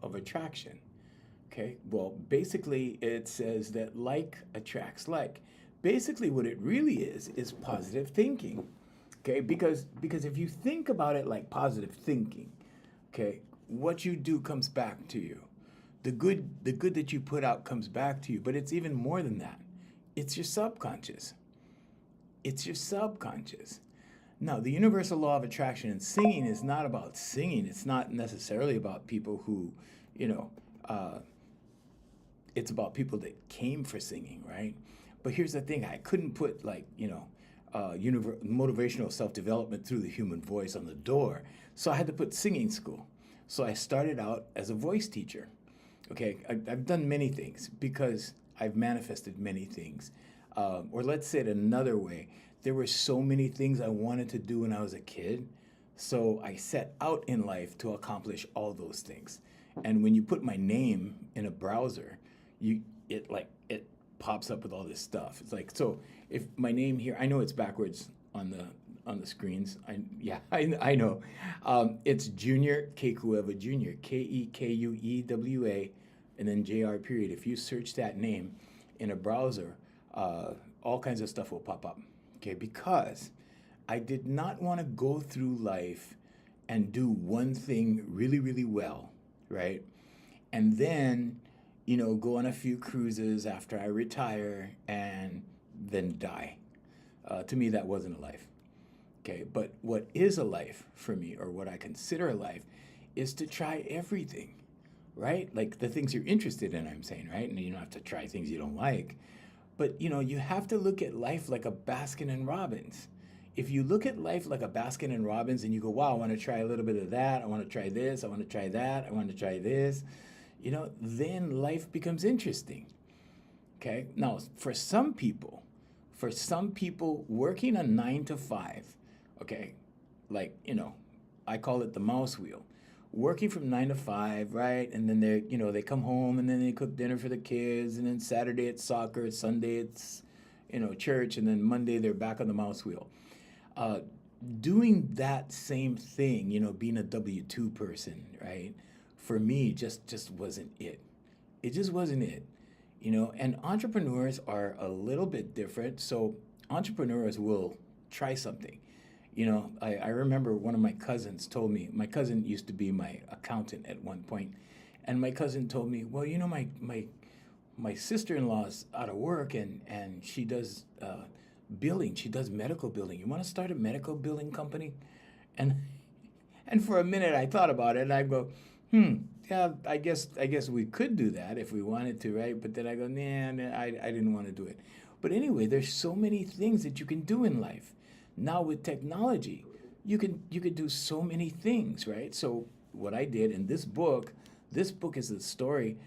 of attraction. Okay, well, basically it says that like attracts like. Basically, what it really is positive thinking. Okay, because if you think about it like positive thinking, okay, what you do comes back to you. The good that you put out comes back to you, but it's even more than that. It's your subconscious. It's your subconscious. Now, the universal law of attraction in singing is not about singing. It's not necessarily about people who, you know, uh, it's about people that came for singing, right? But here's the thing: I couldn't put like motivational self-development through the human voice on the door, so I had to put singing school. So I started out as a voice teacher. Okay, I've done many things because I've manifested many things. Or let's say it another way: there were so many things I wanted to do when I was a kid, so I set out in life to accomplish all those things. And when you put my name in a browser, it pops up with all this stuff. It's like, so if my name here, I know it's backwards on the screens. I know. It's Junior Kekuewa Jr. Kekuewa, and then Jr. period. If you search that name in a browser, all kinds of stuff will pop up. Okay, because I did not want to go through life and do one thing really, really well, right? And then, go on a few cruises after I retire and then die. To me, that wasn't a life. Okay, but what is a life for me, or what I consider a life, is to try everything, right? Like the things you're interested in, I'm saying, right? And you don't have to try things you don't like. But, you have to look at life like a Baskin and Robbins. If you look at life like a Baskin and Robbins and you go, wow, I want to try a little bit of that, I want to try this, I want to try that, I want to try this, then life becomes interesting. Okay? Now, for some people working a 9 to 5, okay, like, I call it the mouse wheel. Working from 9 to 5, right? And then they come home and then they cook dinner for the kids, and then Saturday it's soccer, Sunday it's, church, and then Monday they're back on the mouse wheel. Doing that same thing, being a W-2 person, right? For me, just wasn't it. It just wasn't it. And entrepreneurs are a little bit different. So entrepreneurs will try something. I remember one of my cousins told me, my cousin used to be my accountant at one point, and my cousin told me, well, my sister-in-law's out of work, and she does billing. She does medical billing. You want to start a medical billing company? And and for a minute I thought about it, and I go, yeah, I guess we could do that if we wanted to, right? But then I go, nah, I didn't want to do it. But anyway, there's so many things that you can do in life. Now with technology, you can do so many things, right? So what I did in this book is the story,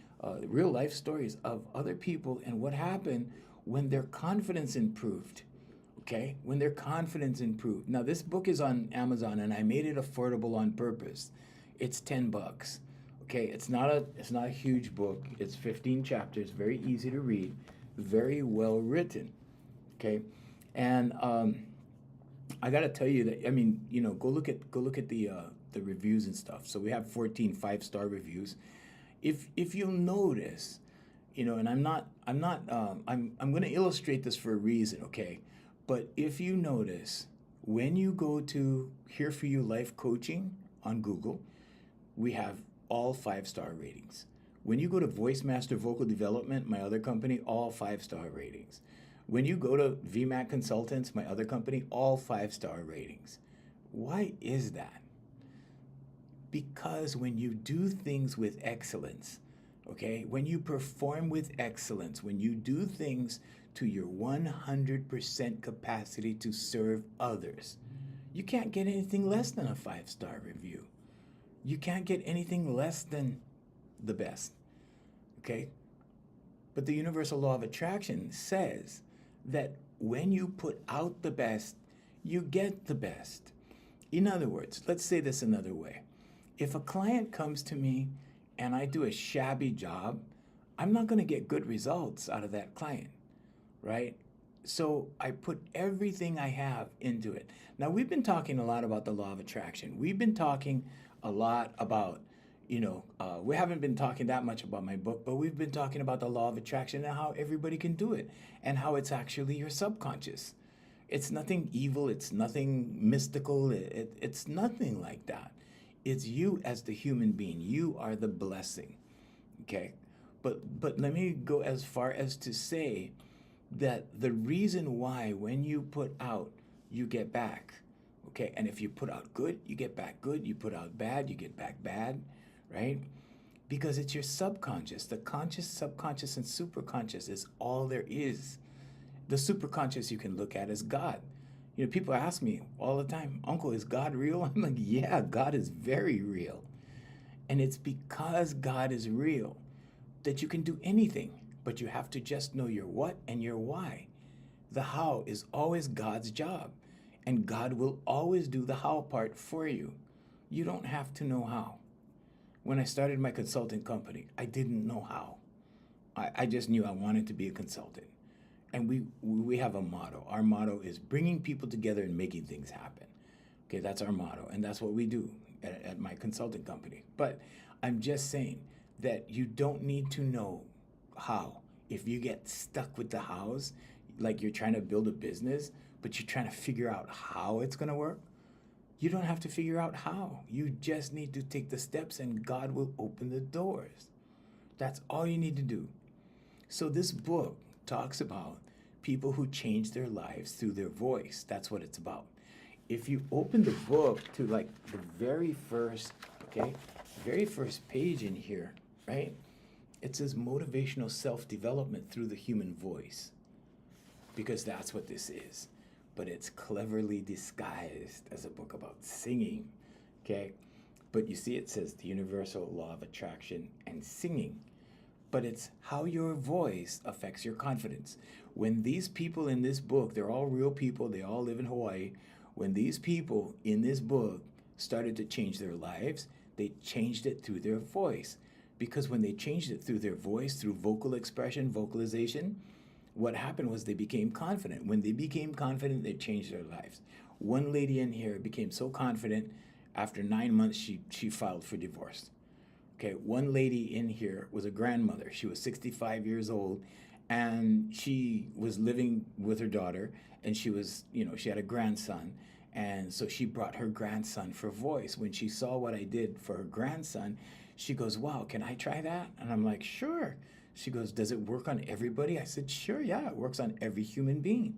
real life stories of other people and what happened when their confidence improved. Okay, when their confidence improved. Now this book is on Amazon, and I made it affordable on purpose. It's $10. Okay, it's not a huge book. It's 15 chapters, very easy to read, very well written. Okay, and I got to tell you that, I mean, go look at the reviews and stuff. So we have 14 5-star reviews. If you'll notice, and I'm going to illustrate this for a reason, okay? But if you notice, when you go to Here For You Life Coaching on Google, we have all 5-star ratings. When you go to Voicemaster Vocal Development, my other company, all 5-star ratings. When you go to VMAC Consultants, my other company, all 5-star ratings. Why is that? Because when you do things with excellence, okay, when you perform with excellence, when you do things to your 100% capacity to serve others, you can't get anything less than a 5-star review. You can't get anything less than the best, okay? But the universal law of attraction says that when you put out the best, you get the best. In other words, let's say this another way. If a client comes to me and I do a shabby job, I'm not going to get good results out of that client, right? So I put everything I have into it. Now, we've been talking a lot about the law of attraction. We've been talking a lot about, We haven't been talking that much about my book, but we've been talking about the law of attraction and how everybody can do it and how it's actually your subconscious. It's nothing evil, it's nothing mystical, it's nothing like that. It's you as the human being. You are the blessing. Okay? But let me go as far as to say that the reason why when you put out, you get back. Okay? And if you put out good, you get back good. You put out bad, you get back bad, right? Because it's your subconscious. The conscious, subconscious, and superconscious is all there is. The superconscious you can look at as God. People ask me all the time, Uncle, is God real? I'm like, yeah, God is very real. And it's because God is real that you can do anything, but you have to just know your what and your why. The how is always God's job, and God will always do the how part for you. You don't have to know how. When I started my consulting company, I didn't know how. I just knew I wanted to be a consultant. And we have a motto. Our motto is bringing people together and making things happen. Okay, that's our motto, and that's what we do at my consulting company. But I'm just saying that you don't need to know how. If you get stuck with the hows, like you're trying to build a business, but you're trying to figure out how it's going to work, you don't have to figure out how. You just need to take the steps, and God will open the doors. That's all you need to do. So this book talks about people who change their lives through their voice. That's what it's about. If you open the book to like the very first page in here, right? It says motivational self-development through the human voice, because that's what this is. But it's cleverly disguised as a book about singing, okay? But you see it says the universal law of attraction and singing. But it's how your voice affects your confidence. When these people in this book, they're all real people, they all live in Hawaii. When these people in this book started to change their lives, they changed it through their voice. Because when they changed it through their voice, through vocal expression, vocalization, what happened was they became confident. When they became confident, they changed their lives. One lady in here became so confident, after 9 months, she filed for divorce. Okay, one lady in here was a grandmother. She was 65 years old, and she was living with her daughter, and she had a grandson, and so she brought her grandson for voice. When she saw what I did for her grandson, she goes, wow, can I try that? And I'm like, sure. She goes, does it work on everybody? I said, sure, yeah, it works on every human being.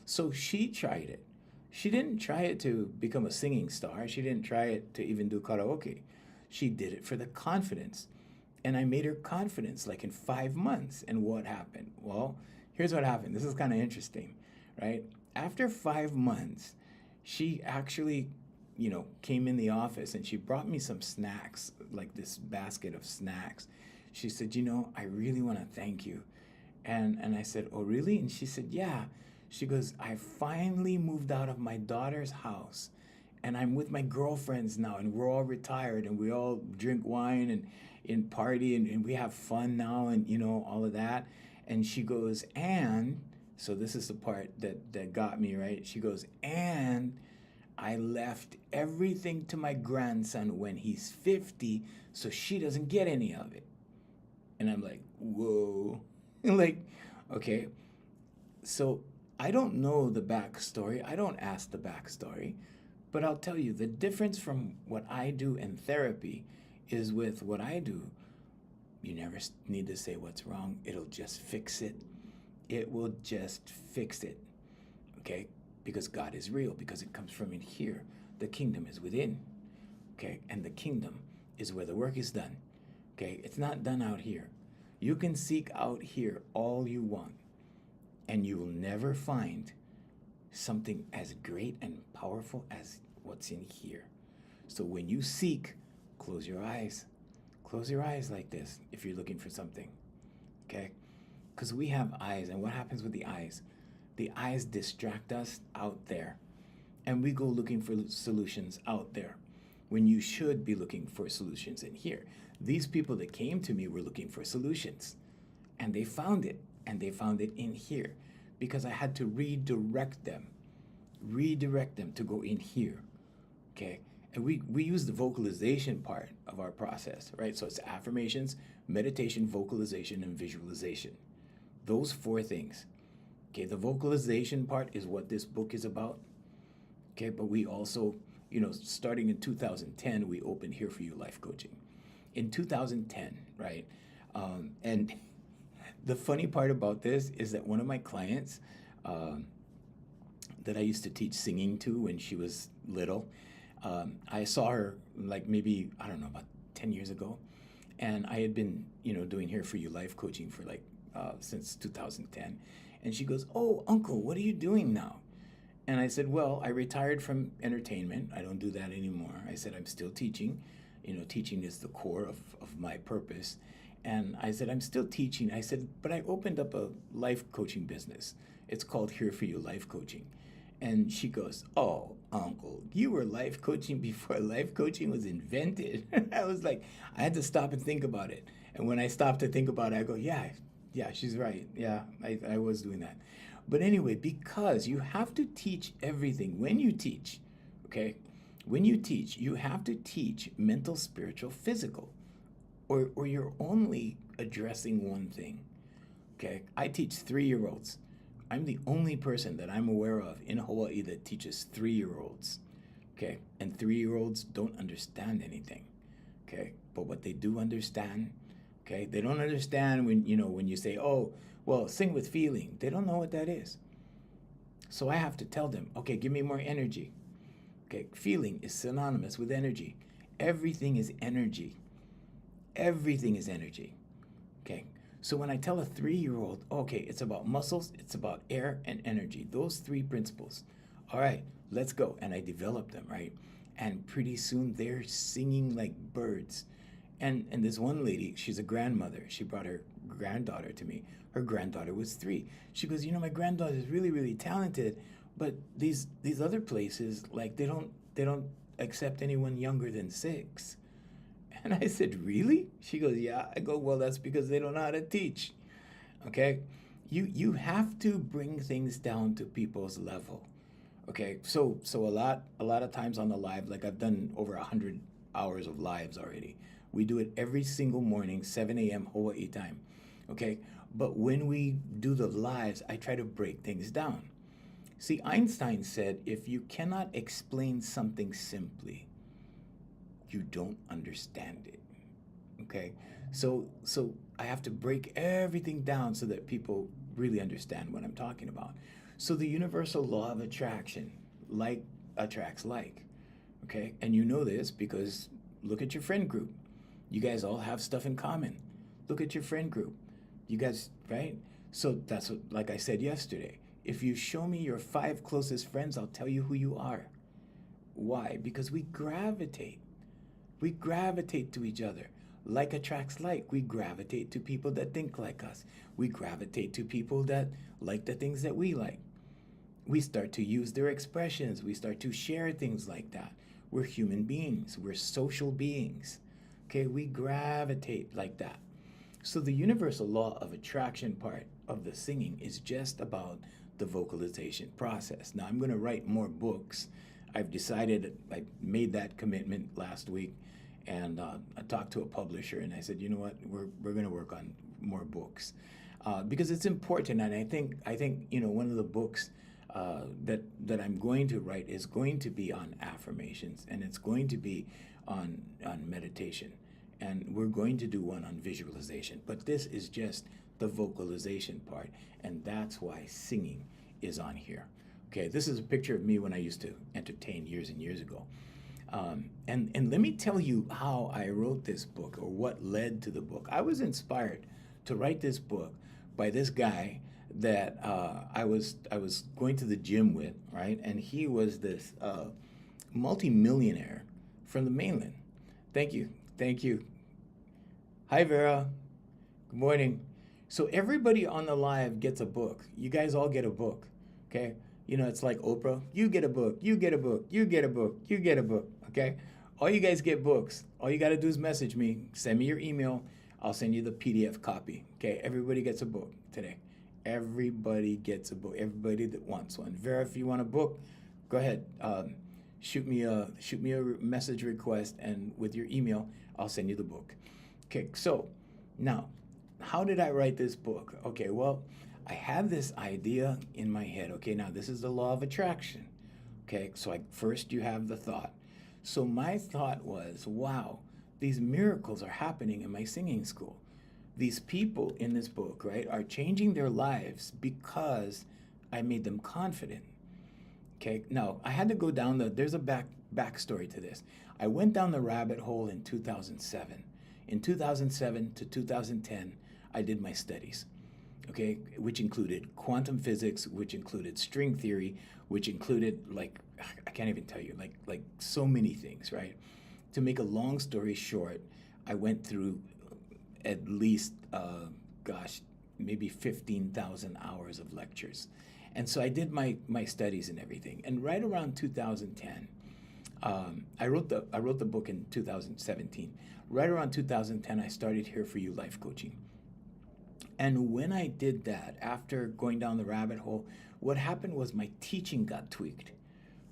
So she tried it. She didn't try it to become a singing star. She didn't try it to even do karaoke. She did it for the confidence. And I made her confidence like in 5 months. And what happened? Well, here's what happened. This is kind of interesting, right? After 5 months, she actually, came in the office and she brought me some snacks, like this basket of snacks. She said, I really want to thank you. And I said, oh, really? And she said, yeah. She goes, I finally moved out of my daughter's house. And I'm with my girlfriends now, and we're all retired, and we all drink wine and party, and we have fun now, and all of that. And she goes, and so this is the part that got me, right? She goes, and I left everything to my grandson when he's 50, so she doesn't get any of it. And I'm like, whoa. Like, okay. So I don't know the backstory. I don't ask the backstory. But I'll tell you, the difference from what I do in therapy is with what I do, you never need to say what's wrong. It'll just fix it. It will just fix it, okay? Because God is real, because it comes from in here. The kingdom is within, okay? And the kingdom is where the work is done, okay? It's not done out here. You can seek out here all you want, and you will never find something as great and powerful as what's in here. So when you seek, close your eyes. Close your eyes like this if you're looking for something, okay? Because we have eyes, and what happens with the eyes? The eyes distract us out there, and we go looking for solutions out there when you should be looking for solutions in here. These people that came to me were looking for solutions, and they found it, and they found it in here, because I had to redirect them to go in here, okay? And we use the vocalization part of our process, right? So it's affirmations, meditation, vocalization, and visualization. Those four things. Okay, the vocalization part is what this book is about. Okay, but we also, starting in 2010, we opened Here For You Life Coaching. In 2010, right? And the funny part about this is that one of my clients that I used to teach singing to when she was little, I saw her like maybe, I don't know, about 10 years ago. And I had been, doing Here For You Life Coaching for since 2010. And she goes, "Oh, Uncle, what are you doing now?" And I said, "Well, I retired from entertainment. I don't do that anymore." I said, "I'm still teaching. Teaching is the core of my purpose." And I said, "I'm still teaching." I said, "But I opened up a life coaching business. It's called Here For You Life Coaching." And she goes, "Oh, Uncle, you were life coaching before life coaching was invented." I was like, I had to stop and think about it. And when I stopped to think about it, I go, yeah, she's right. Yeah, I was doing that. But anyway, because you have to teach everything when you teach, okay? When you teach, you have to teach mental, spiritual, physical, or you're only addressing one thing, okay? I teach 3-year-olds. I'm the only person that I'm aware of in Hawaii that teaches 3-year-olds, okay? And 3-year-olds don't understand anything, okay? But what they do understand, okay? They don't understand when you say, "Oh, well, sing with feeling." They don't know what that is. So I have to tell them, "Okay, give me more energy." Okay, feeling is synonymous with energy. Everything is energy. Everything is energy. Okay, so when I tell a 3-year-old, okay, it's about muscles, it's about air and energy, those 3 principles. All right, let's go. And I develop them, right? And pretty soon they're singing like birds. And this one lady, she's a grandmother. She brought her granddaughter to me. Her granddaughter was 3. She goes, "My granddaughter is really, really talented, but these other places, like they don't accept anyone younger than 6." And I said, "Really?" She goes, "Yeah." I go, "Well, that's because they don't know how to teach." Okay? You have to bring things down to people's level. Okay? So a lot of times on the live, like I've done over 100 hours of lives already. We do it every single morning, 7 a.m. Hawaii time. Okay? But when we do the lives, I try to break things down. See, Einstein said, if you cannot explain something simply, you don't understand it. Okay? So I have to break everything down so that people really understand what I'm talking about. So the universal law of attraction, like attracts like. Okay? And you know this because look at your friend group. You guys all have stuff in common. Look at your friend group. You guys, right? So that's what, like I said yesterday, if you show me your 5 closest friends, I'll tell you who you are. Why? Because we gravitate. We gravitate to each other. Like attracts like. We gravitate to people that think like us. We gravitate to people that like the things that we like. We start to use their expressions. We start to share things like that. We're human beings. We're social beings. Okay, we gravitate like that. So the universal law of attraction part of the singing is just about the vocalization process. Now I'm going to write more books. I've decided, I made that commitment last week, and I talked to a publisher and I said, "You know what, we're going to work on more books because it's important." And I think one of the books that I'm going to write is going to be on affirmations, and it's going to be on meditation. And we're going to do one on visualization. But this is just the vocalization part. And that's why singing is on here. Okay, this is a picture of me when I used to entertain years and years ago. And let me tell you how I wrote this book, or what led to the book. I was inspired to write this book by this guy that I was going to the gym with, right? And he was this multi-millionaire from the mainland. Thank you. Hi, Vera. Good morning. So everybody on the live gets a book. You guys all get a book, okay? It's like Oprah. You get a book, you get a book, you get a book, you get a book, okay? All you guys get books. All you got to do is message me. Send me your email. I'll send you the PDF copy, okay? Everybody gets a book today. Everybody gets a book. Everybody that wants one. Vera, if you want a book, go ahead. shoot me a message request, and with your email, I'll send you the book. Okay, so now, how did I write this book? Okay, well, I had this idea in my head. Okay, now this is the law of attraction. Okay, so first you have the thought. So my thought was, wow, these miracles are happening in my singing school. These people in this book, right, are changing their lives because I made them confident. Okay, now I had to go down there's a backstory to this. I went down the rabbit hole in 2007. In 2007 to 2010, I did my studies, okay, which included quantum physics, which included string theory, which included, like, I can't even tell you, like so many things, right? To make a long story short, I went through at least, maybe 15,000 hours of lectures. And so I did my studies and everything. And right around 2010, I wrote the book in 2017. Right around 2010, I started Here For You Life Coaching. And when I did that, after going down the rabbit hole, what happened was my teaching got tweaked,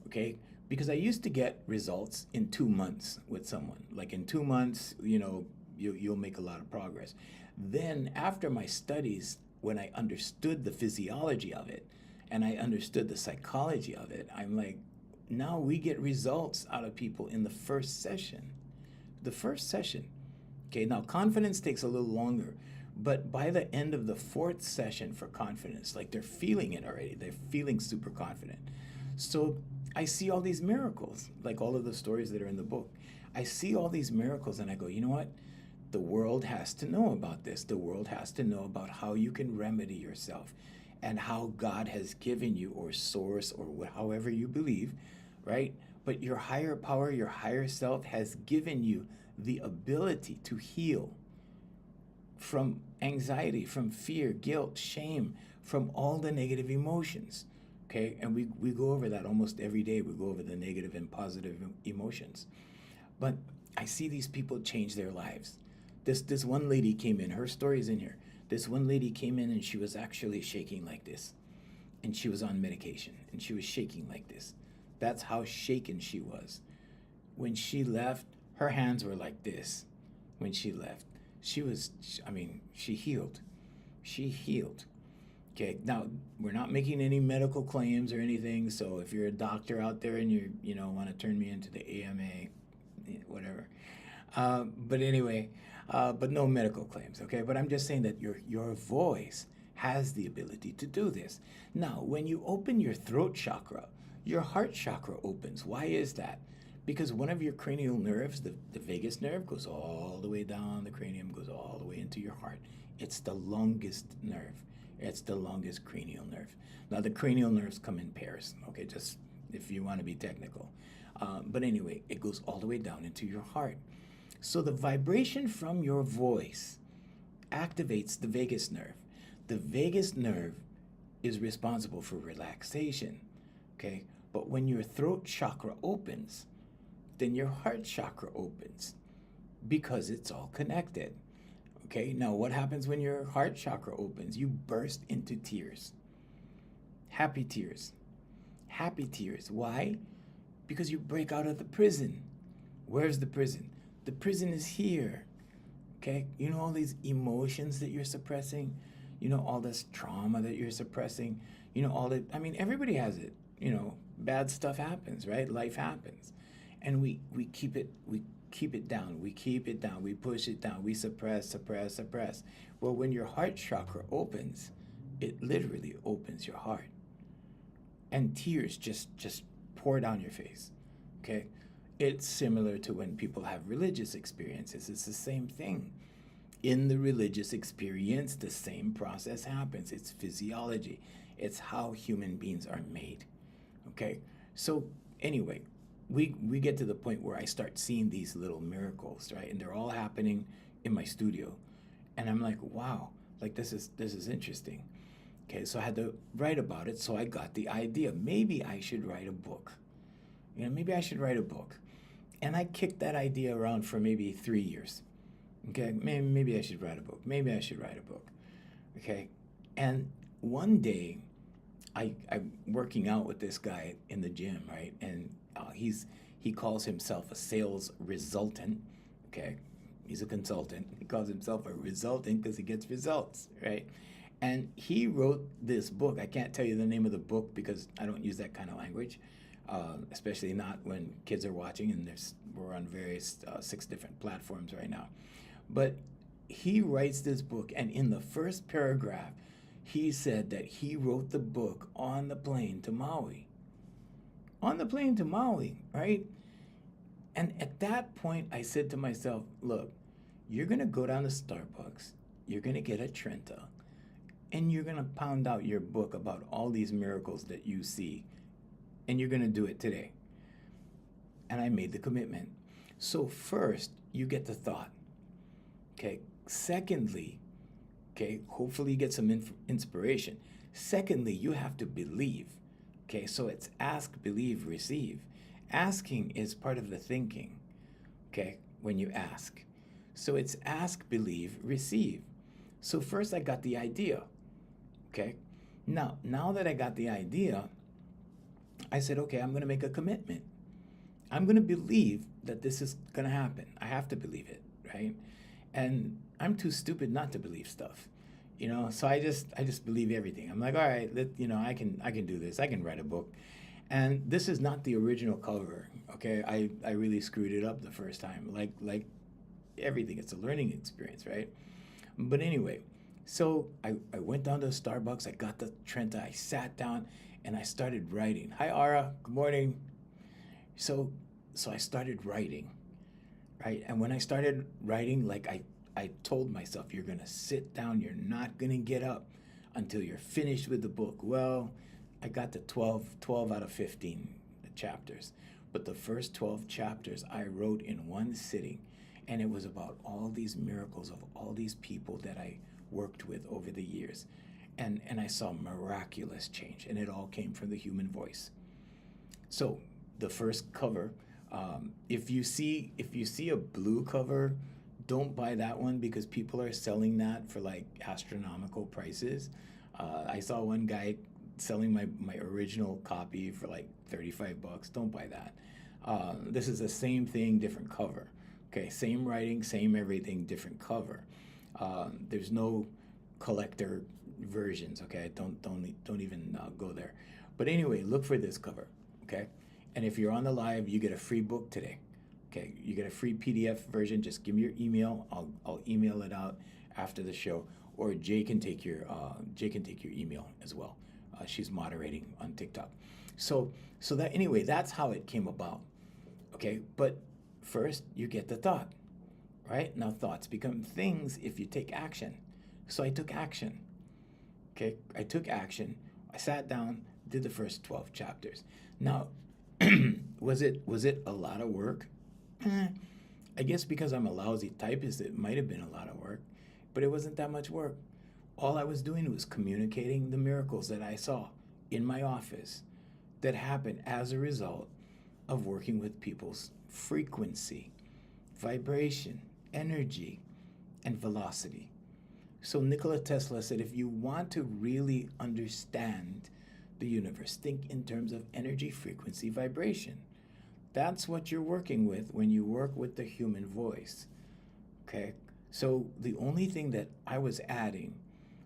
okay? Because I used to get results in 2 months with someone. Like in 2 months, you'll make a lot of progress. Then after my studies, when I understood the physiology of it, and I understood the psychology of it, I'm like, now we get results out of people in the first session. The first session. Okay, now confidence takes a little longer, but by the end of the 4th session for confidence, like they're feeling it already. They're feeling super confident. So I see all these miracles, like all of the stories that are in the book. I see all these miracles and I go, you know what? The world has to know about this. The world has to know about how you can remedy yourself and how God has given you, or source, or however you believe, right? But your higher power, your higher self has given you the ability to heal from anxiety, from fear, guilt, shame, from all the negative emotions, okay? And we go over that almost every day. We go over the negative and positive emotions. But I see these people change their lives. This one lady came in, her story is in here. This one lady came in and she was actually shaking like this. And she was on medication and she was shaking like this. That's how shaken she was. When she left, her hands were like this. When she left, she healed. She healed. Okay, now we're not making any medical claims or anything. So if you're a doctor out there and you want to turn me into the AMA, whatever. But anyway, but no medical claims, okay? But I'm just saying that your voice has the ability to do this. Now, when you open your throat chakra, your heart chakra opens. Why is that? Because one of your cranial nerves, the vagus nerve, goes all the way down the cranium, goes all the way into your heart. It's the longest nerve. It's the longest cranial nerve. Now, the cranial nerves come in pairs, okay, just if you want to be technical. But anyway, it goes all the way down into your heart. So the vibration from your voice activates the vagus nerve. The vagus nerve is responsible for relaxation, okay? But when your throat chakra opens, then your heart chakra opens because it's all connected, okay? Now, what happens when your heart chakra opens? You burst into tears. Happy tears. Happy tears. Why? Because you break out of the prison. Where's the prison? The prison is here, okay? You know all these emotions that you're suppressing? You know all this trauma that you're suppressing? You know all that, everybody has it. Bad stuff happens, right? Life happens. And we keep it down. We keep it down. We push it down. We suppress. Well, when your heart chakra opens, it literally opens your heart. And tears just pour down your face, okay? It's similar to when people have religious experiences. It's the same thing. In the religious experience, the same process happens. It's physiology. It's how human beings are made, okay? So anyway, we get to the point where I start seeing these little miracles, right? And they're all happening in my studio. And I'm like, wow, like this is interesting. Okay, so I had to write about it. So I got the idea. Maybe I should write a book. Maybe I should write a book. And I kicked that idea around for maybe 3 years. Okay, maybe I should write a book. Maybe I should write a book. Okay, and one day I'm working out with this guy in the gym, right? And he calls himself a sales resultant. Okay, he's a consultant. He calls himself a resultant because he gets results, right? And he wrote this book. I can't tell you the name of the book because I don't use that kind of language, especially not when kids are watching. And we're on various 6 different platforms right now. But he writes this book, and in the first paragraph, he said that he wrote the book on the plane to Maui. On the plane to Maui, right? And at that point, I said to myself, look, you're going to go down to Starbucks, you're going to get a Trenta, and you're going to pound out your book about all these miracles that you see, and you're going to do it today. And I made the commitment. So first, you get the thought. Okay. Secondly, okay, hopefully you get some inspiration. Secondly, you have to believe. Okay, so it's ask, believe, receive. Asking is part of the thinking, okay, when you ask. So it's ask, believe, receive. So first I got the idea, okay? Now that I got the idea, I said, okay, I'm going to make a commitment. I'm going to believe that this is going to happen. I have to believe it, right? And I'm too stupid not to believe stuff, so I just believe everything. I'm like, all right, I can do this. I can write a book. And this is not the original cover, okay? I really screwed it up the first time, like everything. It's a learning experience, right? But anyway, so I went down to Starbucks. I got the Trenta. I sat down and I started writing. Hi, Ara. Good morning. So I started writing, right? And when I started writing, like I told myself, you're going to sit down. You're not going to get up until you're finished with the book. Well, I got to 12 out of 15 chapters. But the first 12 chapters I wrote in one sitting. And it was about all these miracles of all these people that I worked with over the years. And I saw miraculous change. And it all came from the human voice. So the first cover, if you see a blue cover, don't buy that one because people are selling that for like astronomical prices. I saw one guy selling my original copy for like $35. Don't buy that. This is the same thing, different cover. Okay, same writing, same everything, different cover. There's no collector versions. Okay, don't even go there. But anyway, look for this cover. Okay, and if you're on the live, you get a free book today. Okay, you get a free PDF version. Just give me your email. I'll email it out after the show, or Jay can take your email as well. She's moderating on TikTok. So that anyway, that's how it came about. Okay, but first you get the thought, right? Now thoughts become things if you take action. So I took action. Okay, I took action. I sat down, did the first 12 chapters. Now, was it a lot of work? I guess because I'm a lousy typist, it might have been a lot of work, but it wasn't that much work. All I was doing was communicating the miracles that I saw in my office that happened as a result of working with people's frequency, vibration, energy, and velocity. So Nikola Tesla said, if you want to really understand the universe, think in terms of energy, frequency, vibration. That's what you're working with when you work with the human voice. Okay? So the only thing that I was adding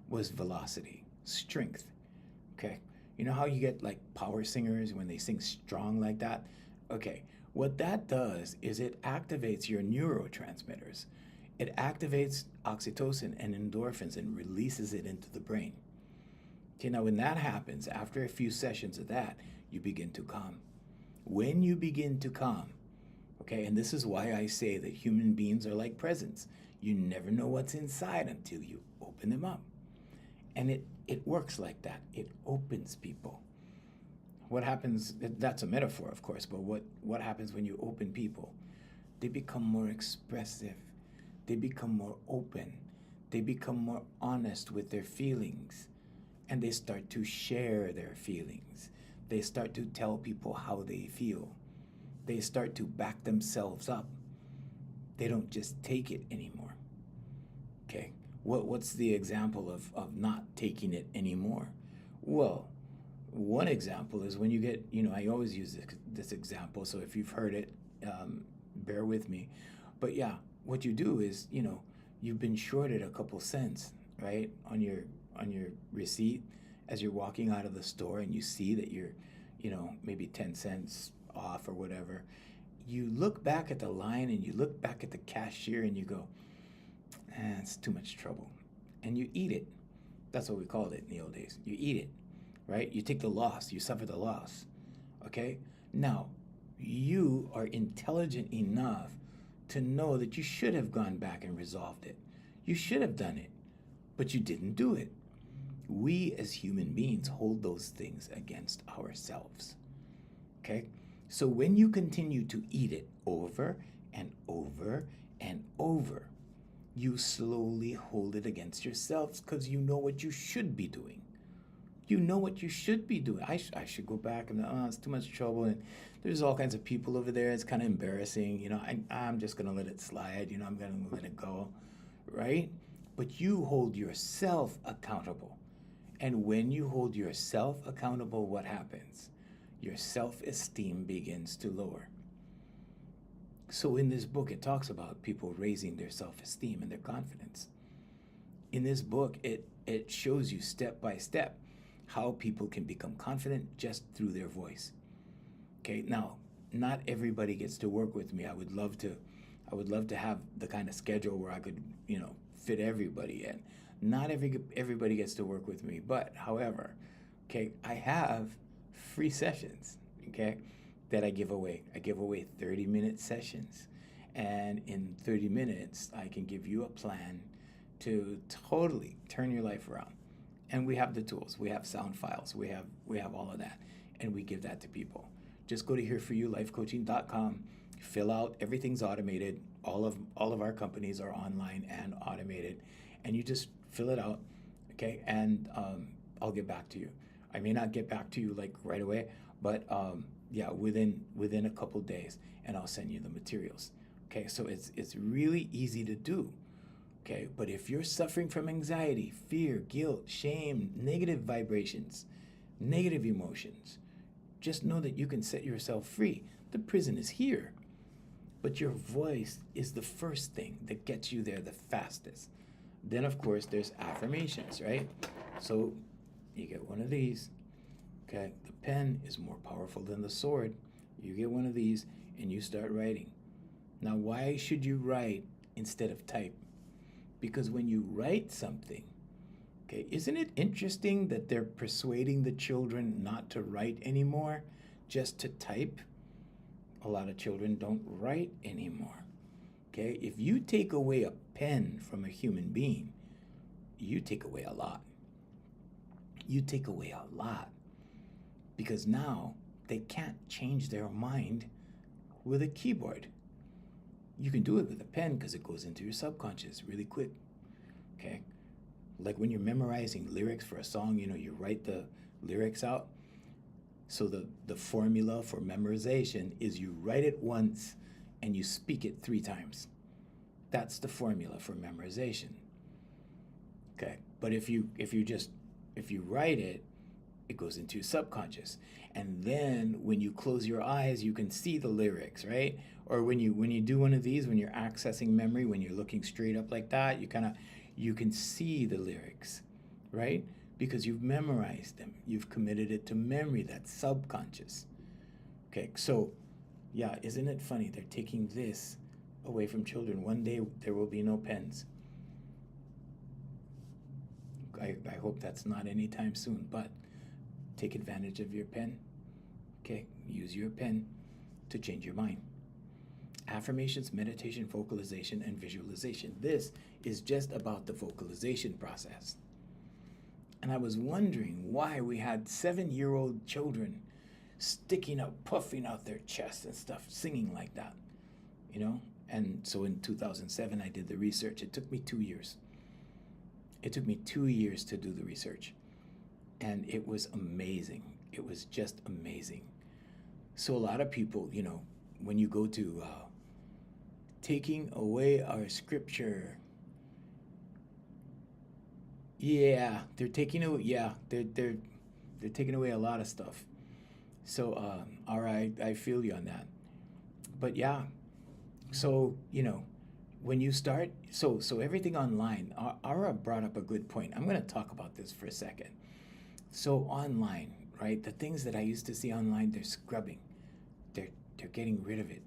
was velocity, strength. Okay? You know how you get like power singers when they sing strong like that? Okay. What that does is it activates your neurotransmitters. It activates oxytocin and endorphins and releases it into the brain. Okay, now when that happens, after a few sessions of that, you begin to calm. When you begin to calm, okay, and this is why I say that human beings are like presents. You never know what's inside until you open them up. And it works like that. It opens people. What happens, that's a metaphor, of course, but what happens when you open people? They become more expressive. They become more open. They become more honest with their feelings. And they start to share their feelings. They start to tell people how they feel. They start to back themselves up. They don't just take it anymore. Okay? What's the example of not taking it anymore? Well, One example is when you get, I always use this example, so if you've heard it, bear with me. But yeah, what you do is, you've been shorted a couple cents, right, on your receipt as you're walking out of the store, and you see that you're, maybe 10 cents off or whatever. You look back at the line and you look back at the cashier and you go, it's too much trouble. And you eat it. That's what we called it in the old days. You eat it, right? You take the loss, you suffer the loss. Okay? Now, you are intelligent enough to know that you should have gone back and resolved it. You should have done it, but you didn't do it. We as human beings hold those things against ourselves. Okay? So when you continue to eat it over and over and over, you slowly hold it against yourselves because you know what you should be doing. You know what you should be doing. I should go back and, it's too much trouble. And there's all kinds of people over there. It's kind of embarrassing. I'm just going to let it slide. I'm going to let it go. Right? But you hold yourself accountable. And when you hold yourself accountable, what happens? Your self-esteem begins to lower. So in this book, it talks about people raising their self-esteem and their confidence. In this book, it shows you step by step how people can become confident just through their voice. Okay, now, not everybody gets to work with me. I would love to have the kind of schedule where I could, fit everybody in. Not everybody gets to work with me, but however, okay, I have free sessions, okay, that I give away. I give away 30-minute sessions. And in 30 minutes, I can give you a plan to totally turn your life around. And we have the tools. We have sound files. We have all of that. And we give that to people. Just go to hereforyoulifecoaching.com, fill out, everything's automated. All of our companies are online and automated. And you just fill it out, okay? And I'll get back to you. I may not get back to you like right away, but within a couple days, and I'll send you the materials. Okay, so it's really easy to do. Okay, but if you're suffering from anxiety, fear, guilt, shame, negative vibrations, negative emotions, just know that you can set yourself free. The prison is here, but your voice is the first thing that gets you there the fastest. Then, of course, there's affirmations, right? So you get one of these, okay? The pen is more powerful than the sword. You get one of these and you start writing. Now, why should you write instead of type? Because when you write something, okay, isn't it interesting that they're persuading the children not to write anymore, just to type? A lot of children don't write anymore. Okay, if you take away a pen from a human being, you take away a lot. You take away a lot. Because now they can't change their mind with a keyboard. You can do it with a pen because it goes into your subconscious really quick. Okay? Like when you're memorizing lyrics for a song, you write the lyrics out. So the formula for memorization is you write it once and you speak it 3 times. That's the formula for memorization. Okay? But if you write it, it goes into your subconscious. And then when you close your eyes, you can see the lyrics, right? Or when you do one of these, when you're accessing memory, when you're looking straight up like that, you can see the lyrics, right? Because you've memorized them. You've committed it to memory. That's subconscious. Okay, so yeah, isn't it funny? They're taking this away from children. One day there will be no pens. I hope that's not anytime soon, but take advantage of your pen. Okay, use your pen to change your mind. Affirmations, meditation, vocalization, and visualization. This is just about the vocalization process. And I was wondering why we had 7-year-old children sticking up, puffing out their chests and stuff, singing like that, And so in 2007, I did the research. It took me 2 years. It took me 2 years to do the research. And it was amazing. It was just amazing. So a lot of people, when you go to taking away our scripture, they're taking away, they're They're taking away a lot of stuff. So, all right, I feel you on that. But yeah, so, when you start, so everything online, Ara brought up a good point. I'm going to talk about this for a second. So online, right? The things that I used to see online, they're scrubbing. They're getting rid of it.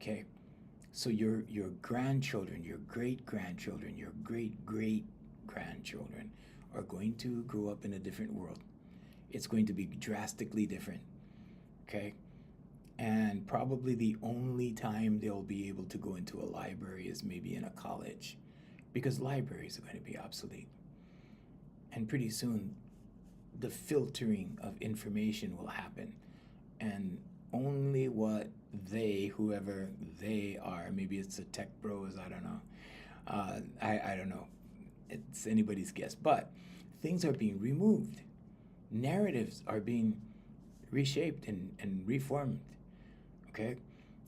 Okay? So your grandchildren, your great grandchildren, your great great grandchildren are going to grow up in a different world. It's going to be drastically different. Okay? And probably the only time they'll be able to go into a library is maybe in a college, because libraries are going to be obsolete. And pretty soon, the filtering of information will happen. And only what whoever they are, maybe it's the tech bros, I don't know. I don't know. It's anybody's guess. But things are being removed. Narratives are being reshaped and reformed. Okay?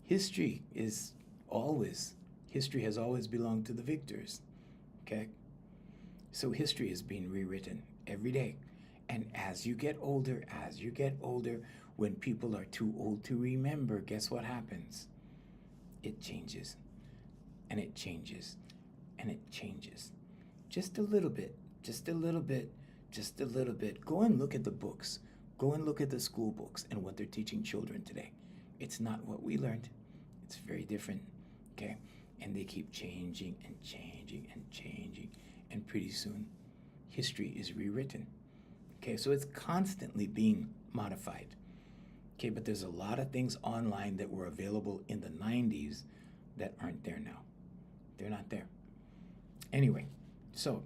History has always belonged to the victors. Okay? So history is being rewritten every day. And as you get older, when people are too old to remember, guess what happens? It changes, and it changes, and it changes. Just a little bit, just a little bit, just a little bit. Go and look at the books. Go and look at the school books and what they're teaching children today. It's not what we learned. It's very different, okay? And they keep changing and changing and changing. And pretty soon, history is rewritten. Okay, so it's constantly being modified. Okay, but there's a lot of things online that were available in the 90s that aren't there now. They're not there. Anyway, so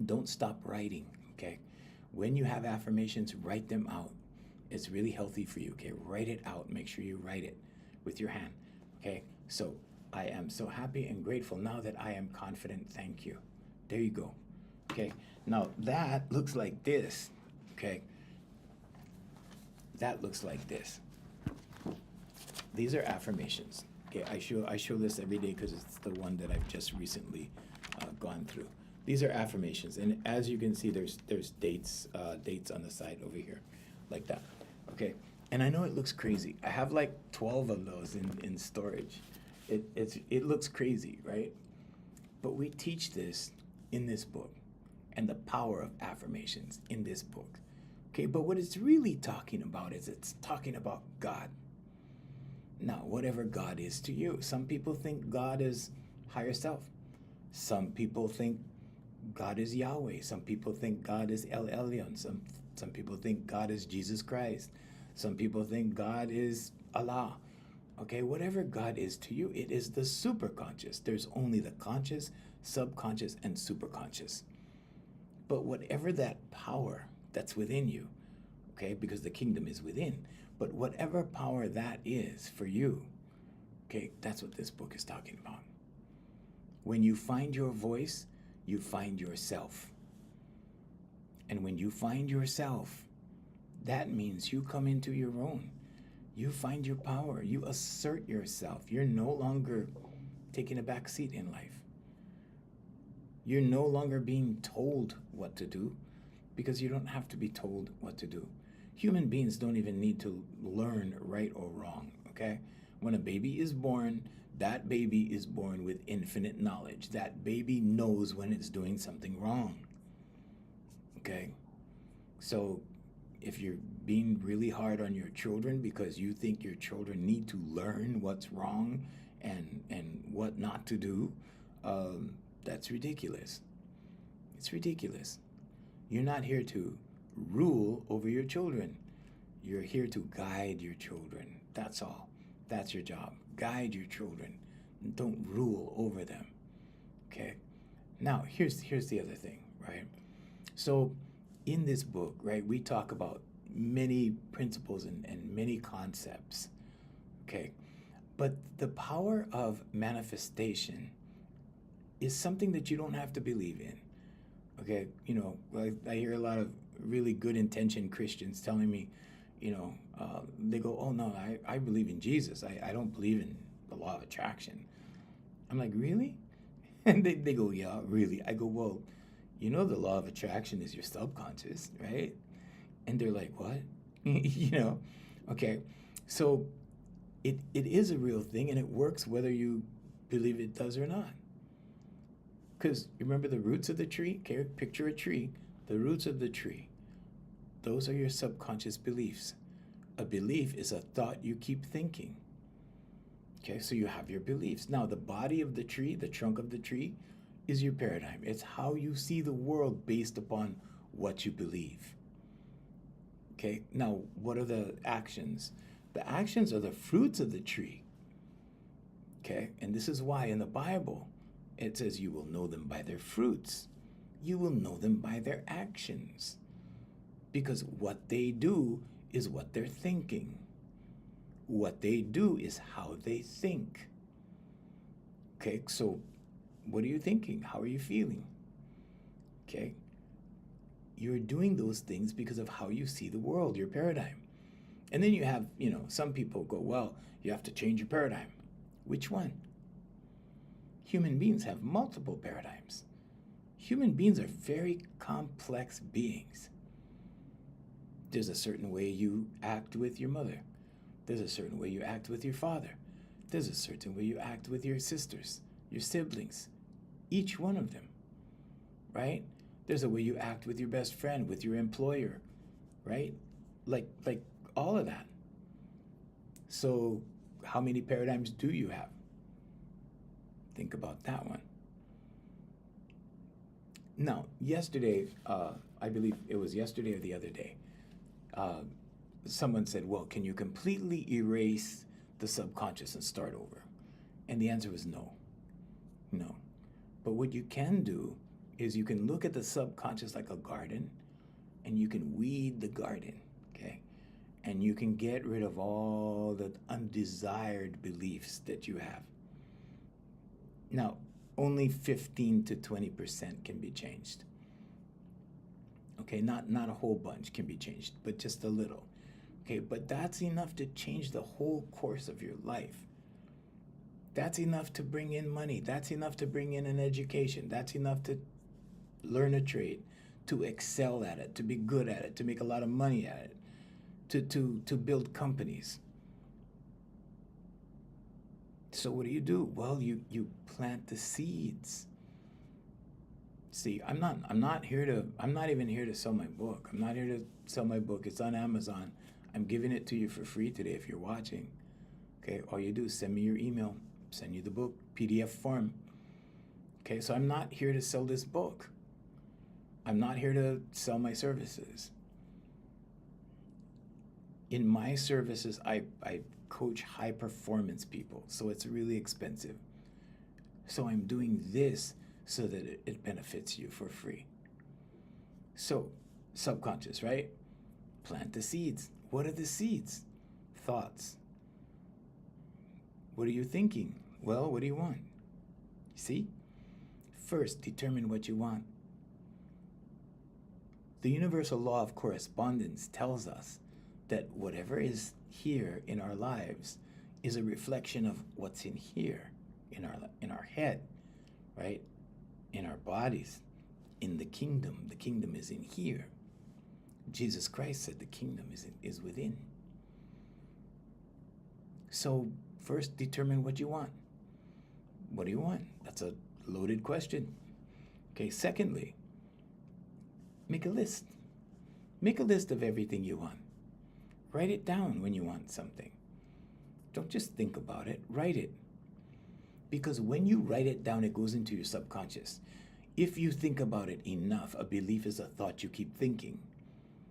don't stop writing, okay? When you have affirmations, write them out. It's really healthy for you, okay? Write it out. Make sure you write it with your hand, okay? So I am so happy and grateful now that I am confident. Thank you. There you go. Okay, now that looks like this, okay? That looks like this. These are affirmations. Okay, I show this every day because it's the one that I've just recently gone through. These are affirmations, and as you can see, there's dates on the side over here, like that. Okay, and I know it looks crazy. I have like 12 of those in storage. It looks crazy, right? But we teach this in this book, and the power of affirmations in this book. Okay, but what it's really talking about is it's talking about God. Now, whatever God is to you. Some people think God is higher self. Some people think God is Yahweh. Some people think God is El Elyon. Some people think God is Jesus Christ. Some people think God is Allah. Okay, whatever God is to you, it is the superconscious. There's only the conscious, subconscious, and superconscious. But whatever that power that's within you, okay, because the kingdom is within, but whatever power that is for you, okay, that's what this book is talking about. When you find your voice, you find yourself. And when you find yourself, that means you come into your own. You find your power. You assert yourself. You're no longer taking a back seat in life. You're no longer being told what to do, because you don't have to be told what to do. Human beings don't even need to learn right or wrong, okay? When a baby is born, that baby is born with infinite knowledge. That baby knows when it's doing something wrong, okay? So if you're being really hard on your children because you think your children need to learn what's wrong and what not to do, that's ridiculous. It's ridiculous. You're not here to rule over your children. You're here to guide your children. That's all. That's your job. Guide your children. Don't rule over them. Okay? Now, here's the other thing, right? So in this book, right, we talk about many principles and many concepts. Okay? But the power of manifestation is something that you don't have to believe in. Okay, I hear a lot of really good intentioned Christians telling me, they go, oh no, I believe in Jesus. I don't believe in the law of attraction. I'm like, really? And they go, yeah, really. I go, well, the law of attraction is your subconscious, right? And they're like, what? You know? Okay. So it is a real thing, and it works whether you believe it does or not. Because remember the roots of the tree? Okay, picture a tree. The roots of the tree. Those are your subconscious beliefs. A belief is a thought you keep thinking. Okay, so you have your beliefs. Now, the body of the tree, the trunk of the tree, is your paradigm. It's how you see the world based upon what you believe. Okay, now what are the actions? The actions are the fruits of the tree. Okay, and this is why in the Bible it says you will know them by their fruits. You will know them by their actions. Because what they do is what they're thinking. What they do is how they think. Okay, so what are you thinking? How are you feeling? Okay, you're doing those things because of how you see the world, your paradigm. And then you have, some people go, well, you have to change your paradigm. Which one? Human beings have multiple paradigms. Human beings are very complex beings. There's a certain way you act with your mother. There's a certain way you act with your father. There's a certain way you act with your sisters, your siblings, each one of them, right? There's a way you act with your best friend, with your employer, right? Like all of that. So how many paradigms do you have? Think about that one. Now, yesterday, I believe it was yesterday or the other day, someone said, well, can you completely erase the subconscious and start over? And the answer was no. No. But what you can do is you can look at the subconscious like a garden, and you can weed the garden, okay? And you can get rid of all the undesired beliefs that you have. Now, only 15 to 20% can be changed. Okay, not a whole bunch can be changed, but just a little. Okay, but that's enough to change the whole course of your life. That's enough to bring in money. That's enough to bring in an education. That's enough to learn a trade, to excel at it, to be good at it, to make a lot of money at it, to build companies. So what do? Well, you plant the seeds. See, I'm not even here to sell my book. I'm not here to sell my book. It's on Amazon. I'm giving it to you for free today if you're watching. Okay, all you do is send me your email, send you the book, PDF form. Okay, so I'm not here to sell this book. I'm not here to sell my services. In my services, I coach high performance people, so it's really expensive. So I'm doing this so that it benefits you for free. So, subconscious, right? Plant the seeds. What are the seeds? Thoughts. What are you thinking? Well, what do you want? See? First, determine what you want. The universal law of correspondence tells us that whatever is here in our lives is a reflection of what's in here, in our head, right? In our bodies, in the kingdom. The kingdom is in here. Jesus Christ said the kingdom is within. So first, determine what you want. What do you want? That's a loaded question. Okay, secondly, make a list. Make a list of everything you want. Write it down when you want something. Don't just think about it, write it. Because when you write it down, it goes into your subconscious. If you think about it enough, a belief is a thought you keep thinking.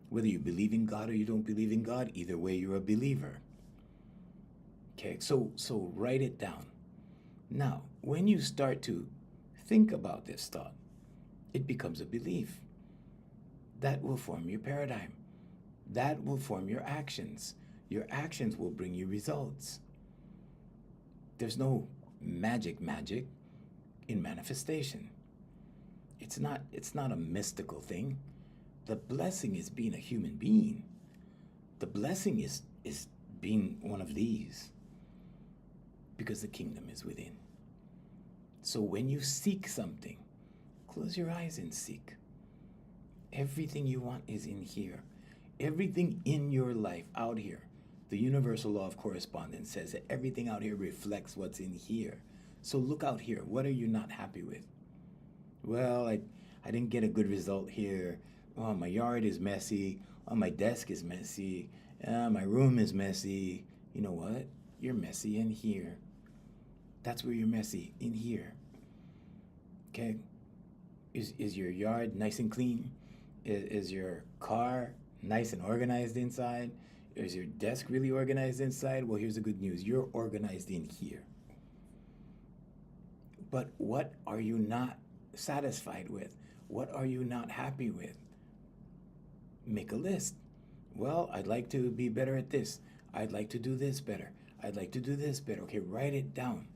Whether you believe in God or you don't believe in God, either way, you're a believer. Okay, so write it down. Now, when you start to think about this thought, it becomes a belief. That will form your paradigm. That will form your actions. Your actions will bring you results. There's no magic in manifestation. It's not a mystical thing. The blessing is being a human being. The blessing is being one of these, because the kingdom is within. So when you seek something, close your eyes and seek. Everything you want is in here. Everything in your life out here, the universal law of correspondence says that everything out here reflects what's in here. So look out here. What are you not happy with? Well, I didn't get a good result here. Oh, my yard is messy. Oh, my desk is messy. My room is messy. You know what? You're messy in here. That's where you're messy, in here. Okay? Is your yard nice and clean? Is your car nice and organized inside? Is your desk really organized inside? Well, here's the good news. You're organized in here. But what are you not satisfied with? What are you not happy with? Make a list. Well, I'd like to be better at this. I'd like to do this better. I'd like to do this better. Okay, write it down.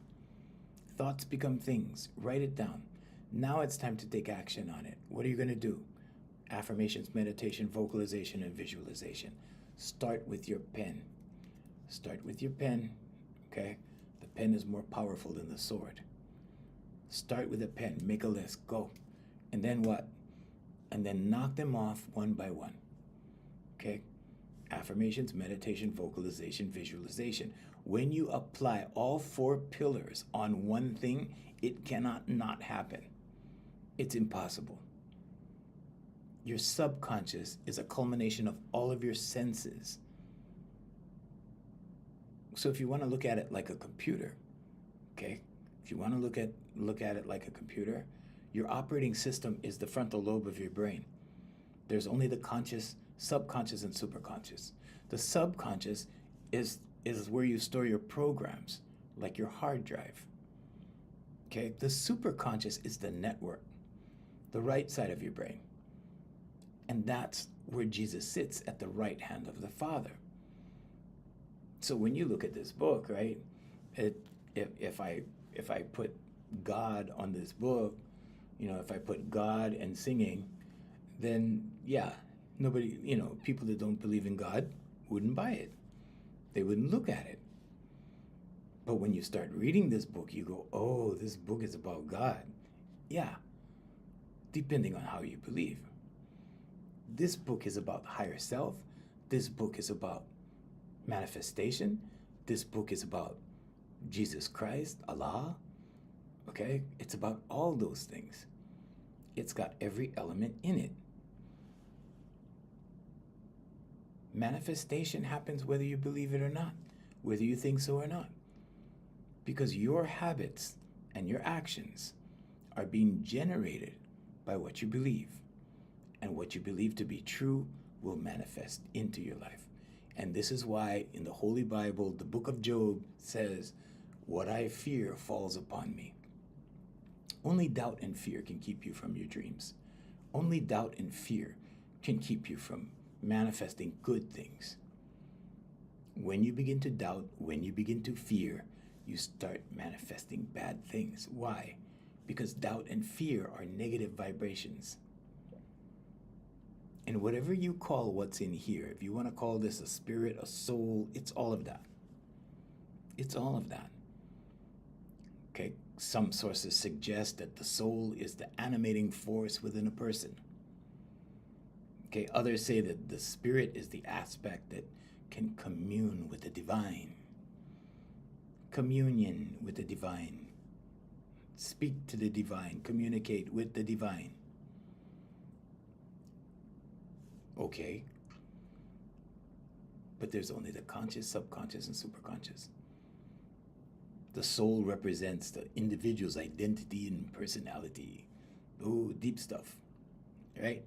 Thoughts become things. Write it down. Now it's time to take action on it. What are you going to do? Affirmations, meditation, vocalization, and visualization. Start with your pen. Start with your pen, okay? The pen is more powerful than the sword. Start with a pen. Make a list. Go. And then what? And then knock them off one by one, okay? Affirmations, meditation, vocalization, visualization. When you apply all 4 pillars on one thing, it cannot not happen. It's impossible. Your subconscious is a culmination of all of your senses. So if you want to look at it like a computer, okay? If you want to look at it like a computer, your operating system is the frontal lobe of your brain. There's only the conscious, subconscious, and superconscious. The subconscious is where you store your programs, like your hard drive. Okay? The superconscious is the network, the right side of your brain. And that's where Jesus sits, at the right hand of the Father. So when you look at this book, right, if I put God on this book, if I put God and singing, then yeah, nobody, people that don't believe in God wouldn't buy it. They wouldn't look at it. But when you start reading this book, you go, oh, this book is about God. Yeah, depending on how you believe. This book is about higher self. This book is about manifestation. This book is about Jesus Christ, Allah. Okay? It's about all those things. It's got every element in it. Manifestation happens whether you believe it or not, whether you think so or not. Because your habits and your actions are being generated by what you believe. And what you believe to be true will manifest into your life. And this is why in the Holy Bible, the book of Job says, what I fear falls upon me. Only doubt and fear can keep you from your dreams. Only doubt and fear can keep you from manifesting good things. When you begin to doubt, when you begin to fear, you start manifesting bad things. Why? Because doubt and fear are negative vibrations. And whatever you call what's in here, if you want to call this a spirit, a soul, it's all of that. It's all of that. Okay, some sources suggest that the soul is the animating force within a person. Okay, others say that the spirit is the aspect that can commune with the divine. Communion with the divine. Speak to the divine, communicate with the divine. Okay, but there's only the conscious, subconscious, and superconscious. The soul represents the individual's identity and personality. Oh, deep stuff, right?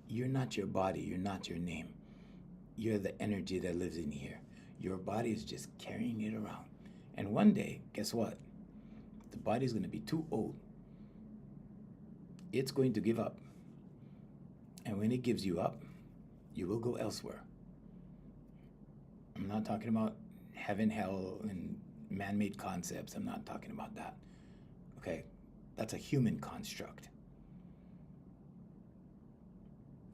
You're not your body, you're not your name. You're the energy that lives in here. Your body is just carrying it around. And one day, guess what? The body's going to be too old. It's going to give up. And when it gives you up, you will go elsewhere. I'm not talking about heaven, hell, and man-made concepts. I'm not talking about that. Okay? That's a human construct.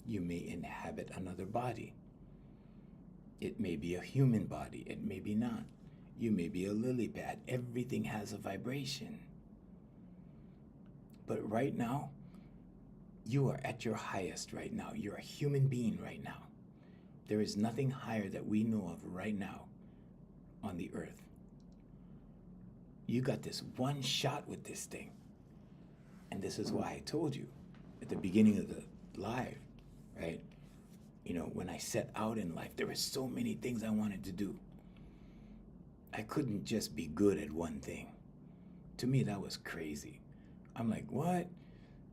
You may inhabit another body. It may be a human body. It may be not. You may be a lily pad. Everything has a vibration. But right now, you are at your highest right now. You're a human being right now. There is nothing higher that we know of right now on the earth. You got this one shot with this thing. And this is why I told you at the beginning of the live, right? You know, when I set out in life, there were so many things I wanted to do. I couldn't just be good at one thing. To me, that was crazy. I'm like, what?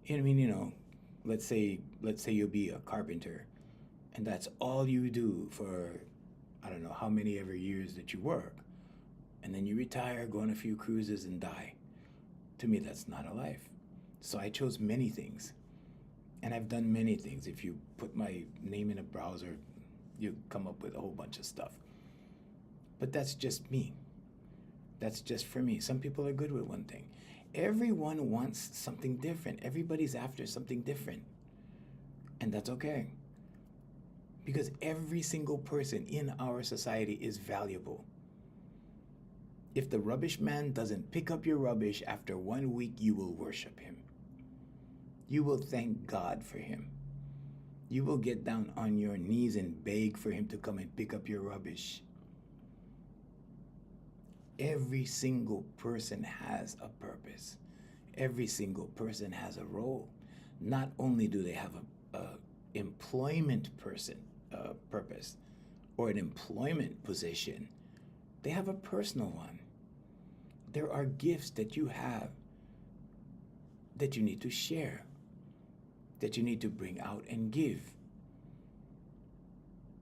I mean, you know, let's say you'll be a carpenter, and that's all you do for, I don't know how many ever years that you work. And then you retire, go on a few cruises, and die. To me, that's not a life. So I chose many things. And I've done many things. If you put my name in a browser, you come up with a whole bunch of stuff. But that's just me. That's just for me. Some people are good with one thing. Everyone wants something different. Everybody's after something different. And that's okay. Because every single person in our society is valuable. If the rubbish man doesn't pick up your rubbish after 1 week, you will worship him. You will thank God for him. You will get down on your knees and beg for him to come and pick up your rubbish. Every single person has a purpose. Every single person has a role. Not only do they have a employment purpose or an employment position, they have a personal one. There are gifts that you have that you need to share, that you need to bring out and give.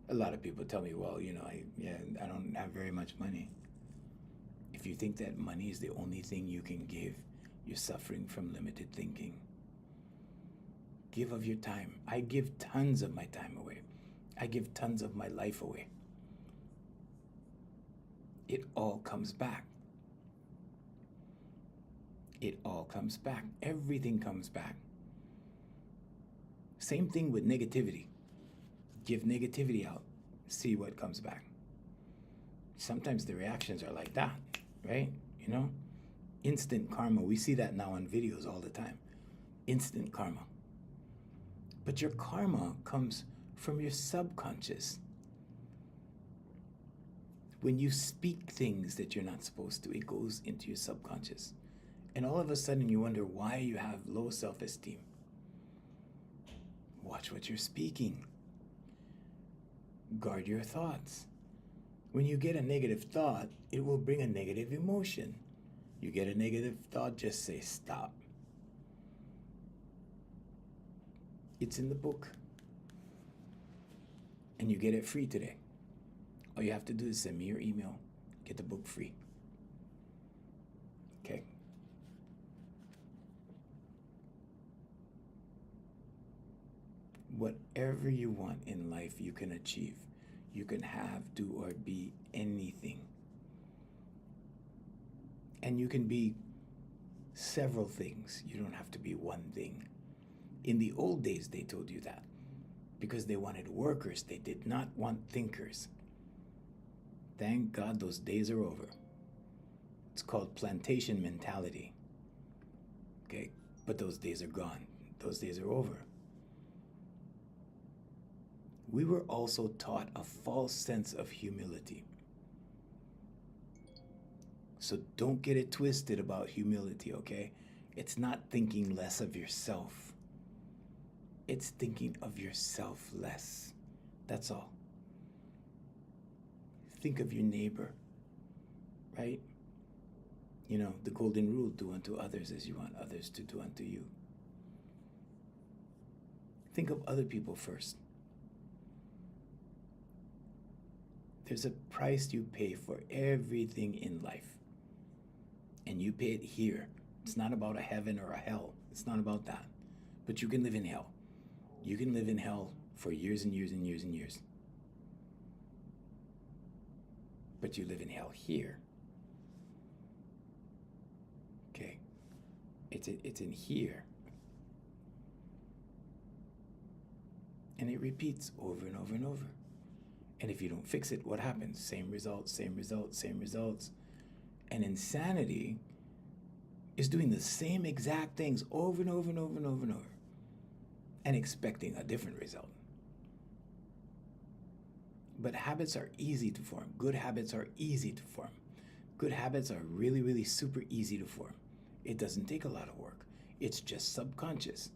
A lot of people tell me, well, you know, I don't have very much money. If you think that money is the only thing you can give, you're suffering from limited thinking. Give of your time. I give tons of my time away. I give tons of my life away. It all comes back. It all comes back. Everything comes back. Same thing with negativity. Give negativity out. See what comes back. Sometimes the reactions are like that, right? You know? Instant karma. We see that now on videos all the time. Instant karma. But your karma comes from your subconscious. When you speak things that you're not supposed to, it goes into your subconscious. And all of a sudden you wonder why you have low self-esteem. Watch what you're speaking. Guard your thoughts. When you get a negative thought, it will bring a negative emotion. You get a negative thought, just say stop. It's in the book. And you get it free today. All you have to do is send me your email. Get the book free. Okay? Whatever you want in life, you can achieve. You can have, do, or be anything. And you can be several things. You don't have to be one thing. In the old days, they told you that because they wanted workers. They did not want thinkers. Thank God those days are over. It's called plantation mentality. Okay? But those days are gone. Those days are over. We were also taught a false sense of humility. So don't get it twisted about humility, okay? It's not thinking less of yourself. It's thinking of yourself less. That's all. Think of your neighbor, right? You know, the golden rule, do unto others as you want others to do unto you. Think of other people first. There's a price you pay for everything in life. And you pay it here. It's not about a heaven or a hell. It's not about that. But you can live in hell. You can live in hell for years and years and years and years. But you live in hell here. Okay? It's in here. And it repeats over and over and over. And if you don't fix it, what happens? Same results, same results, same results. And insanity is doing the same exact things over and over and over and over and over and expecting a different result. But habits are easy to form. Good habits are easy to form. Good habits are really, really super easy to form. It doesn't take a lot of work. It's just subconscious.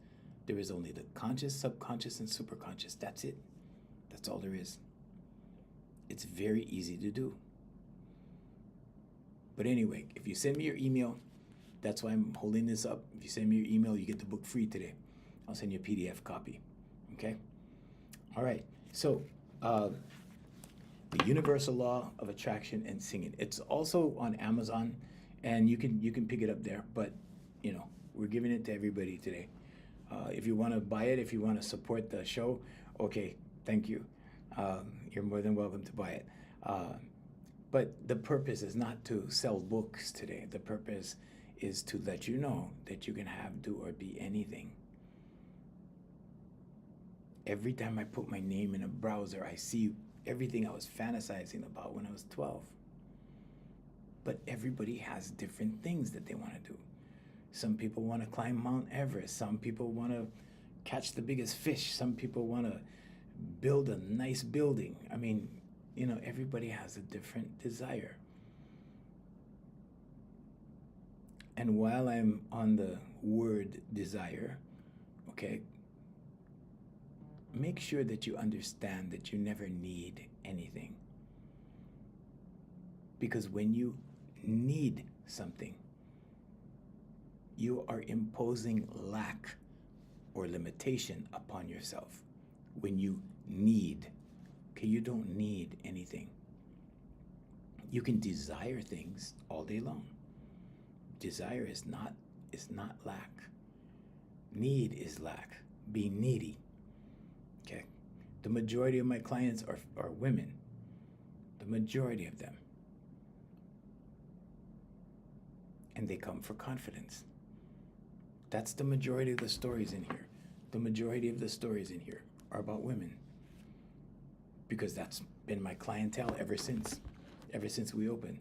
There is only the conscious, subconscious, and superconscious. That's it. That's all there is. It's very easy to do. But anyway, if you send me your email, that's why I'm holding this up. If you send me your email, you get the book free today. I'll send you a PDF copy. Okay? All right. So, the Universal Law of Attraction and Singing. It's also on Amazon, and you can pick it up there. But we're giving it to everybody today. If you want to buy it, if you want to support the show, okay, thank you. You're more than welcome to buy it. But the purpose is not to sell books today. The purpose is to let you know that you can have, do, or be anything. Every time I put my name in a browser, I see everything I was fantasizing about when I was 12. But everybody has different things that they want to do. Some people want to climb Mount Everest. Some people want to catch the biggest fish. Some people want to build a nice building. I mean, everybody has a different desire. And while I'm on the word desire, okay, make sure that you understand that you never need anything. Because when you need something, you are imposing lack or limitation upon yourself. When you need, okay, you don't need anything. You can desire things all day long. Desire is not lack. Need is lack. Being needy. Okay. The majority of my clients are women. The majority of them. And they come for confidence. That's the majority of the stories in here. The majority of the stories in here are about women. Because that's been my clientele ever since we opened.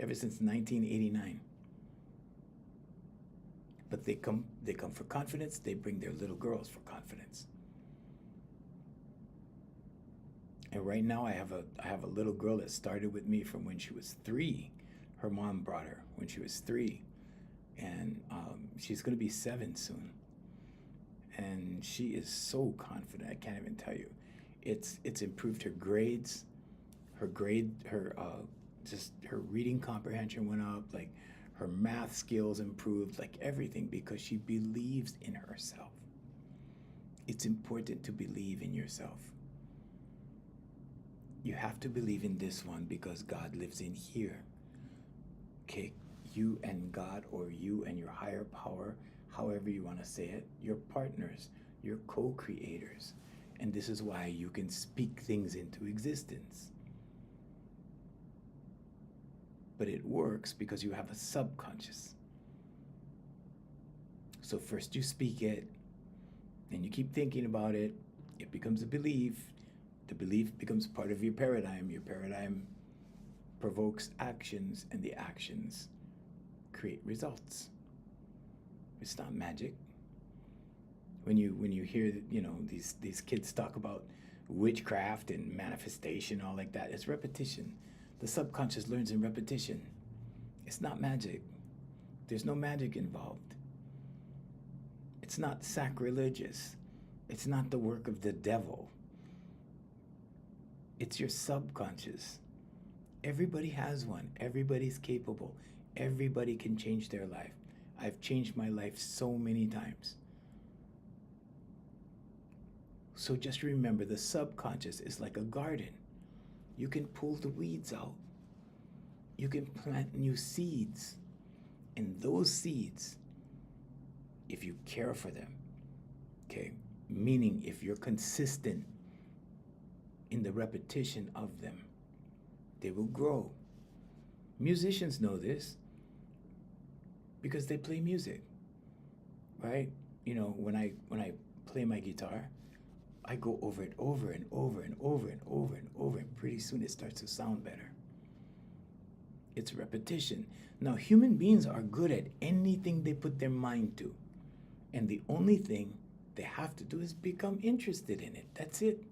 Ever since 1989. But they come for confidence. They bring their little girls for confidence. And right now I have a little girl that started with me from when she was 3. Her mom brought her when she was 3. And she's going to be 7 soon. And she is so confident. I can't even tell you. It's improved her grades. Her reading comprehension went up. Like, her math skills improved, like everything, because she believes in herself. It's important to believe in yourself. You have to believe in this one because God lives in here. Okay, you and God, or you and your higher power, however you want to say it, you're partners, you're co-creators. And this is why you can speak things into existence. But it works because you have a subconscious. So first you speak it, and you keep thinking about it. It becomes a belief. The belief becomes part of your paradigm. Your paradigm provokes actions, and the actions create results. It's not magic. When you hear these kids talk about witchcraft and manifestation, all like that, it's repetition. The subconscious learns in repetition. It's not magic. There's no magic involved. It's not sacrilegious. It's not the work of the devil. It's your subconscious. Everybody has one. Everybody's capable. Everybody can change their life. I've changed my life so many times. So just remember, the subconscious is like a garden. You can pull the weeds out. You can plant new seeds. And those seeds, if you care for them, okay, meaning if you're consistent in the repetition of them, they will grow. Musicians know this because they play music, right? When I play my guitar, I go over it over and over and over and over and over, and pretty soon it starts to sound better. It's repetition. Now, human beings are good at anything they put their mind to. And the only thing they have to do is become interested in it. That's it.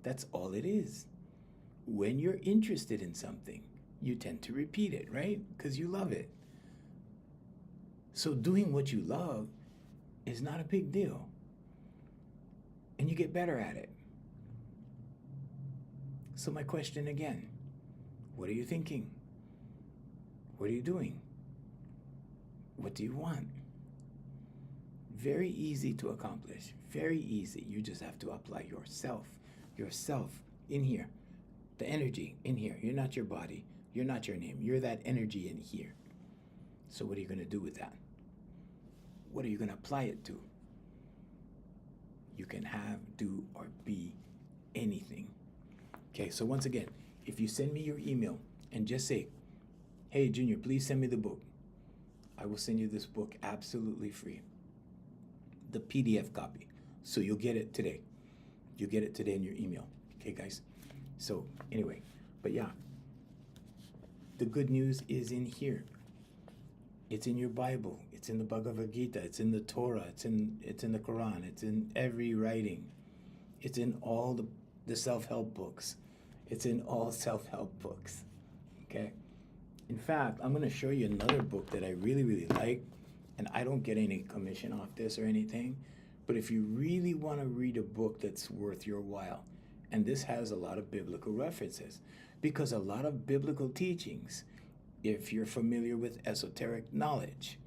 That's all it is. when you're interested in something, you tend to repeat it, right? Because you love it. So doing what you love is not a big deal. And you get better at it. So my question again, what are you thinking? What are you doing? What do you want? Very easy to accomplish. Very easy. You just have to apply yourself in here. The energy in here. You're not your body. You're not your name. You're that energy in here. So what are you going to do with that? What are you going to apply it to? You can have, do, or be anything. Okay, so once again, if you send me your email and just say, hey, Junior, please send me the book, I will send you this book absolutely free. The PDF copy. So you'll get it today. You'll get it today in your email. Okay, guys? So anyway, but yeah, the good news is in here. It's in your Bible. It's in the Bhagavad Gita. It's in the Torah. It's in the Quran. It's in every writing. It's in all the self-help books. It's in all self-help books. Okay? In fact, I'm going to show you another book that I really, really like, and I don't get any commission off this or anything, but if you really want to read a book that's worth your while, and this has a lot of biblical references, because a lot of biblical teachings, if you're familiar with esoteric knowledge,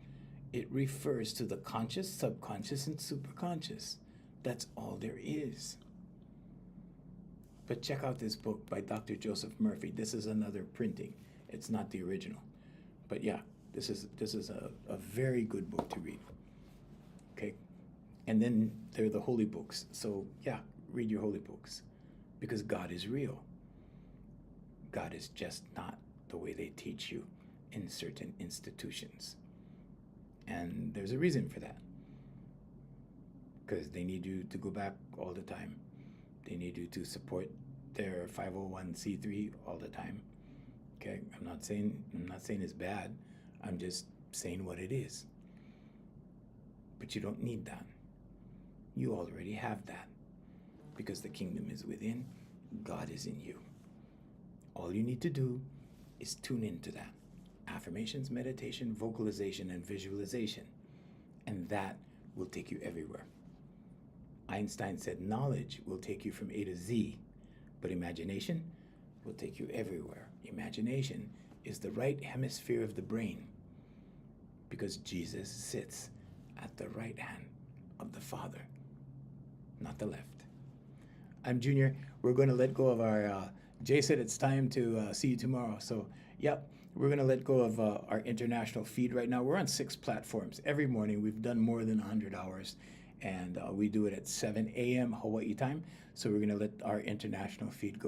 it refers to the conscious, subconscious, and superconscious. That's all there is. But check out this book by Dr. Joseph Murphy. This is another printing. It's not the original. But yeah, this is a very good book to read. Okay? And then there are the holy books. So yeah, read your holy books. Because God is real. God is just not the way they teach you in certain institutions. And there's a reason for that. Because they need you to go back all the time. They need you to support their 501c3 all the time. Okay? I'm not saying it's bad. I'm just saying what it is. But you don't need that. You already have that. Because the kingdom is within, God is in you. All you need to do is tune into that. Affirmations, meditation, vocalization, and visualization. And that will take you everywhere. Einstein said knowledge will take you from A to Z, but imagination will take you everywhere. Imagination is the right hemisphere of the brain because Jesus sits at the right hand of the Father, not the left. I'm Junior. We're going to let go of our, Jay said it's time to see you tomorrow. So, yep, we're going to let go of our international feed right now. We're on 6 platforms. Every morning we've done more than 100 hours. And we do it at 7 a.m. Hawaii time. So we're going to let our international feed go.